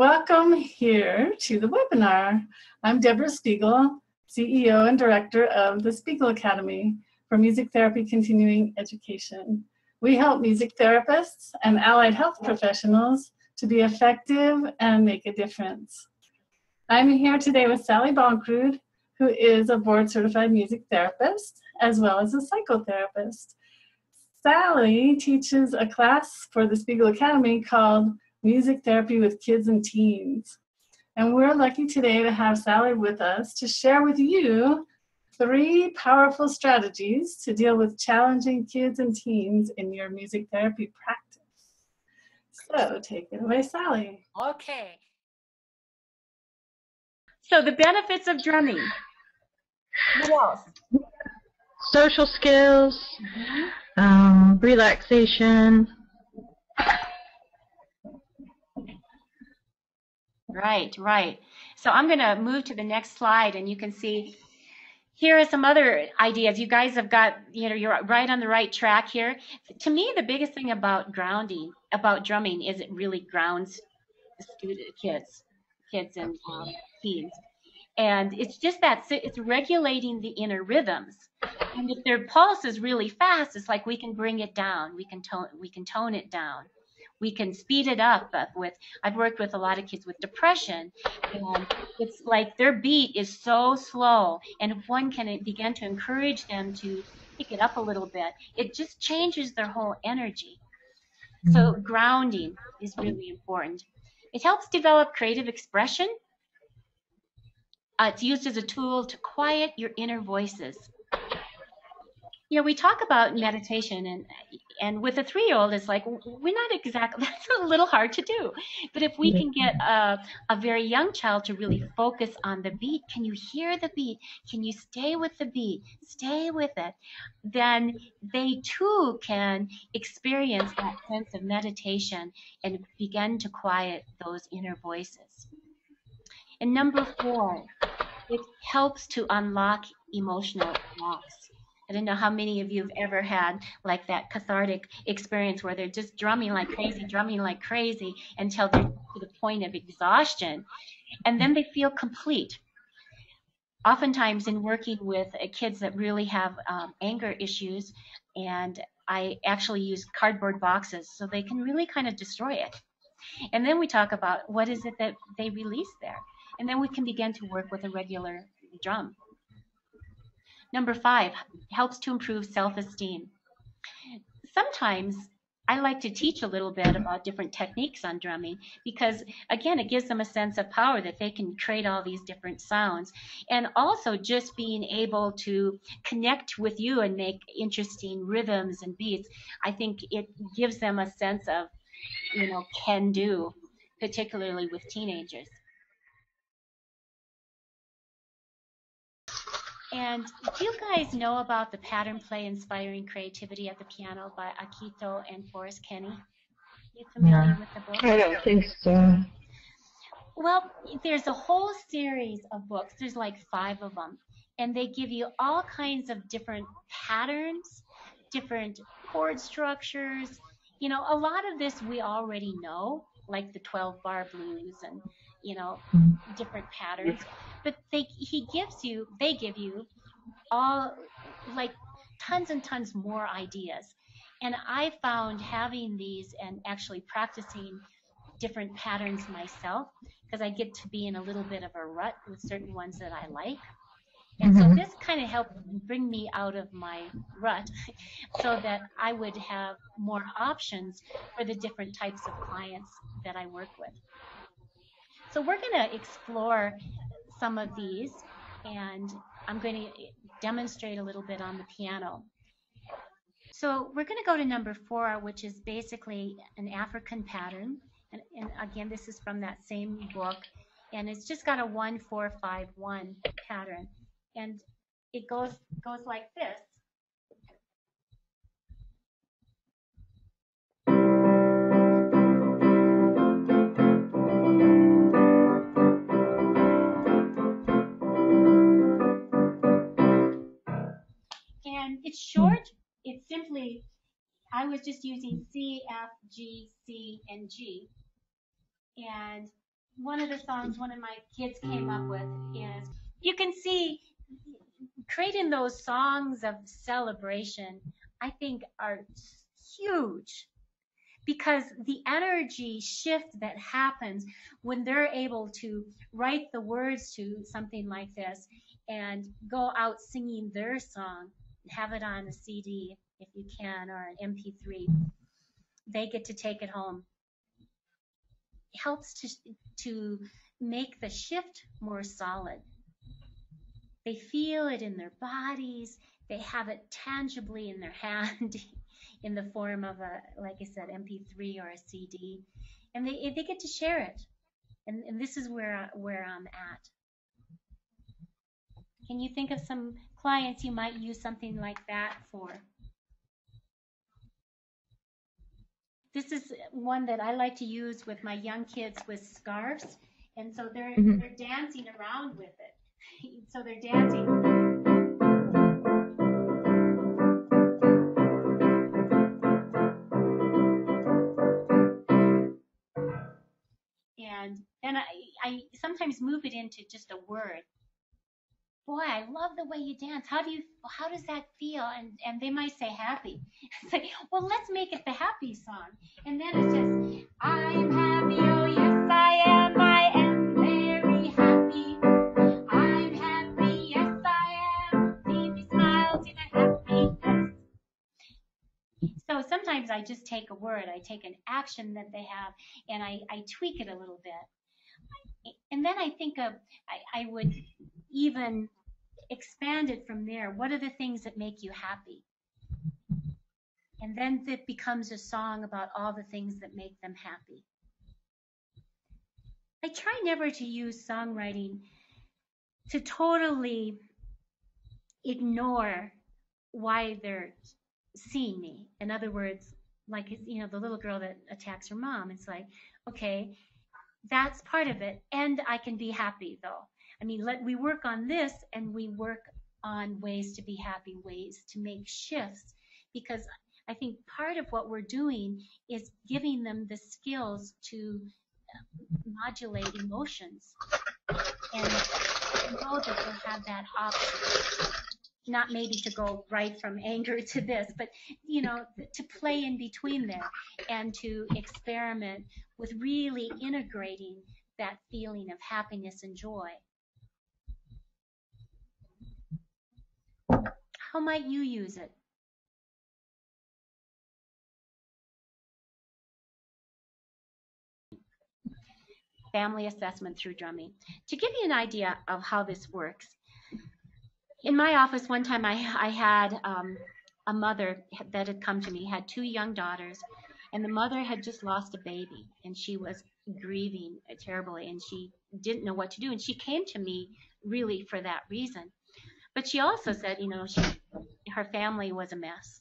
Welcome here to the webinar. I'm Deborah Spiegel, CEO and Director of the Spiegel Academy for Music Therapy Continuing Education. We help music therapists and allied health professionals to be effective and make a difference. I'm here today with Sally Bonkrud, who is a board-certified music therapist as well as a psychotherapist. Sally teaches a class for the Spiegel Academy called Music Therapy with Kids and Teens. And we're lucky today to have Sally with us to share with you 3 powerful strategies to deal with challenging kids and teens in your music therapy practice. So take it away, Sally. Okay. So the benefits of drumming. What else? Social skills, relaxation. Right. So I'm going to move to the next slide, and you can see here are some other ideas. You guys have got, you're right on the right track here. To me, the biggest thing about drumming is it really grounds the kids and teens. And it's just that it's regulating the inner rhythms. And if their pulse is really fast, it's like we can bring it down. We can tone it down. We can speed it up I've worked with a lot of kids with depression, and it's like their beat is so slow, and if one can begin to encourage them to pick it up a little bit, it just changes their whole energy. So grounding is really important. It helps develop creative expression. It's used as a tool to quiet your inner voices. We talk about meditation, and with a 3-year-old, it's like we're not exactly. That's a little hard to do. But if we can get a very young child to really focus on the beat, can you hear the beat? Can you stay with the beat? Stay with it. Then they too can experience that sense of meditation and begin to quiet those inner voices. And number 4, it helps to unlock emotional blocks. I don't know how many of you have ever had like that cathartic experience where they're just drumming like crazy until they're to the point of exhaustion, and then they feel complete. Oftentimes in working with kids that really have anger issues, and I actually use cardboard boxes so they can really kind of destroy it. And then we talk about what is it that they release there. And then we can begin to work with a regular drum. Number 5, helps to improve self-esteem. Sometimes I like to teach a little bit about different techniques on drumming because, again, it gives them a sense of power that they can create all these different sounds. And also just being able to connect with you and make interesting rhythms and beats, I think it gives them a sense of, can do, particularly with teenagers. And do you guys know about the Pattern Play Inspiring Creativity at the Piano by Akito and Forrest Kenny? You familiar with the book? I don't think so. Well, there's a whole series of books. There's like 5 of them. And they give you all kinds of different patterns, different chord structures. A lot of this we already know, like the 12-bar blues and, different patterns. But they give you all like tons and tons more ideas. And I found having these and actually practicing different patterns myself, because I get to be in a little bit of a rut with certain ones that I like. And so this kind of helped bring me out of my rut so that I would have more options for the different types of clients that I work with. So we're going to explore some of these, and I'm going to demonstrate a little bit on the piano. So we're going to go to number 4, which is basically an African pattern. And again, this is from that same book. And it's just got a 1-4-5-1 pattern. And it goes like this. And it's short. It's simply, I was just using C, F, G, C, and G. And one of the songs one of my kids came up with is, you can see creating those songs of celebration, I think, are huge, because the energy shift that happens when they're able to write the words to something like this and go out singing their song, have it on a CD if you can, or an MP3, they get to take it home. It helps to make the shift more solid. They feel it in their bodies. They have it tangibly in their hand in the form of a, like I said, MP3 or a CD. And they get to share it. And this is where I'm at. Can you think of some clients you might use something like that for? This is one that I like to use with my young kids with scarves. And so they're dancing around with it. So they're dancing. And then I sometimes move it into just a word. Boy, I love the way you dance. How does that feel? And they might say happy. It's like, well, let's make it the happy song. And then it's just, I'm happy, oh yes I am very happy. I'm happy, yes I am. See me smiles in a happiness. So sometimes I just take a word, I take an action that they have, and I tweak it a little bit. And then I think of, I would even expand it from there. What are the things that make you happy? And then it becomes a song about all the things that make them happy. I try never to use songwriting to totally ignore why they're seeing me. In other words, like, you know, the little girl that attacks her mom. It's like, okay, that's part of it. And I can be happy though. I mean, we work on this, and we work on ways to be happy, ways to make shifts, because I think part of what we're doing is giving them the skills to modulate emotions and know that they have that option. Not maybe to go right from anger to this, but, you know, to play in between there and to experiment with really integrating that feeling of happiness and joy. How might you use it? Family assessment through drumming. To give you an idea of how this works, in my office one time I had a mother that had come to me, had 2 young daughters, and the mother had just lost a baby, and she was grieving terribly, and she didn't know what to do, and she came to me really for that reason. But she also said, you know, her family was a mess.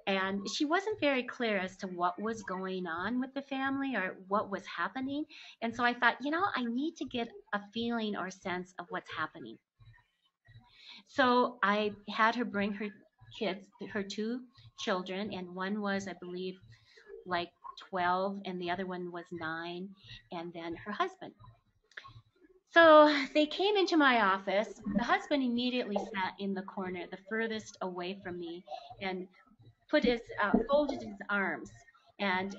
And she wasn't very clear as to what was going on with the family or what was happening. And so I thought, you know, I need to get a feeling or sense of what's happening. So I had her bring her kids, her 2 children, and one was, I believe, like 12, and the other one was 9, and then her husband. So they came into my office. The husband immediately sat in the corner, the furthest away from me, and folded his arms and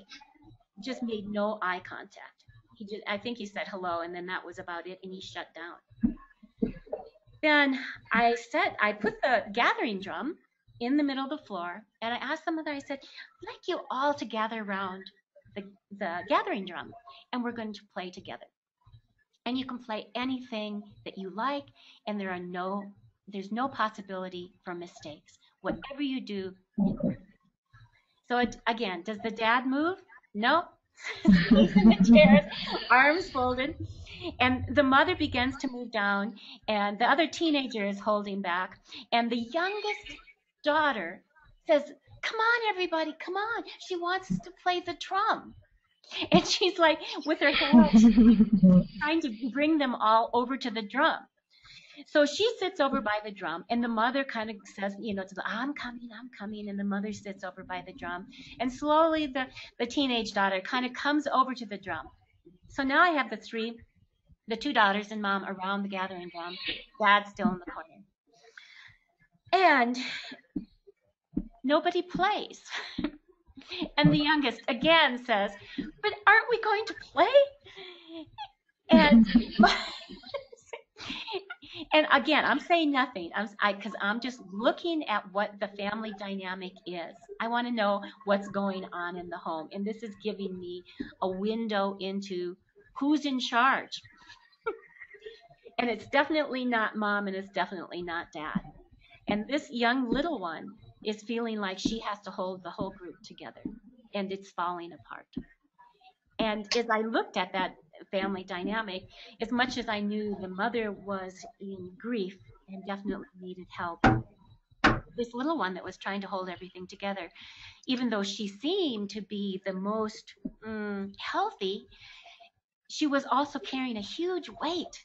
just made no eye contact. I think he said hello, and then that was about it, and he shut down. Then I put the gathering drum in the middle of the floor, and I asked the mother, I said, I'd like you all to gather around the gathering drum, and we're going to play together. And you can play anything that you like, and there's no possibility for mistakes. Whatever you do. So again, does the dad move? No. He's in the chairs, arms folded. And the mother begins to move down, and the other teenager is holding back. And the youngest daughter says, come on, everybody, come on. She wants us to play the drum. And she's like, with her hands, trying to bring them all over to the drum. So she sits over by the drum, and the mother kind of says, you know, I'm coming. And the mother sits over by the drum. And slowly the teenage daughter kind of comes over to the drum. So now I have the two daughters and mom around the gathering drum. Dad's still in the corner. And nobody plays. And the youngest again says, but aren't we going to play? And and again, I'm saying nothing. Because I'm just looking at what the family dynamic is. I want to know what's going on in the home. And this is giving me a window into who's in charge. And it's definitely not mom, and it's definitely not dad. And this young little one is feeling like she has to hold the whole group together, and it's falling apart. And as I looked at that family dynamic, as much as I knew the mother was in grief and definitely needed help, this little one that was trying to hold everything together, even though she seemed to be the most healthy, she was also carrying a huge weight.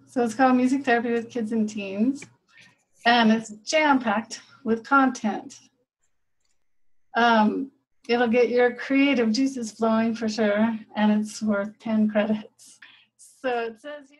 So it's called Music Therapy with Kids and Teens, and it's jam-packed with content. It'll get your creative juices flowing for sure, and it's worth 10 credits. So it says here.